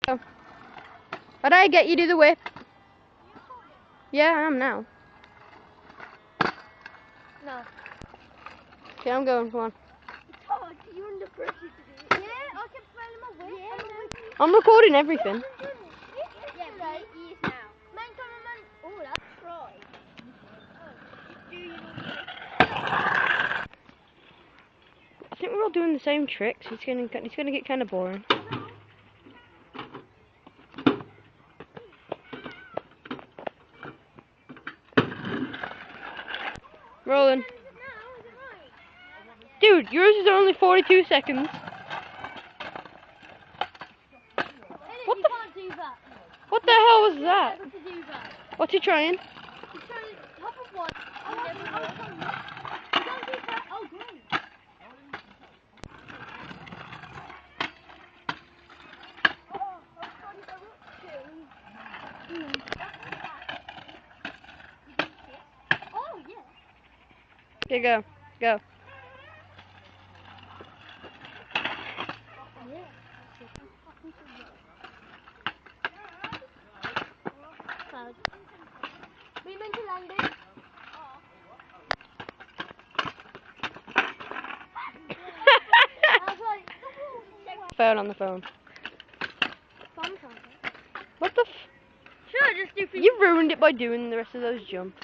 How do I get you to the whip? Yeah, I am now. No. Okay, I'm going, come on. Oh, you're under pressure to do it. Yeah, I kept smelling my whip. Yeah, I'm recording everything. yeah, but he is now. Man, come on, man. Oh, that's right. Oh, do you I think we're all doing the same tricks. It's gonna get kind of boring. Rolling. Dude, yours is only 42 seconds. What the? can't do that. What the hell was that? Able to do that. What's he trying? He's trying to top of one. Don't do that. Oh, great. Oh, yeah. Okay, go. Go. We meant to land it. I was like, Phone on the phone. What the f? should I just do You ruined it by doing the rest of those jumps.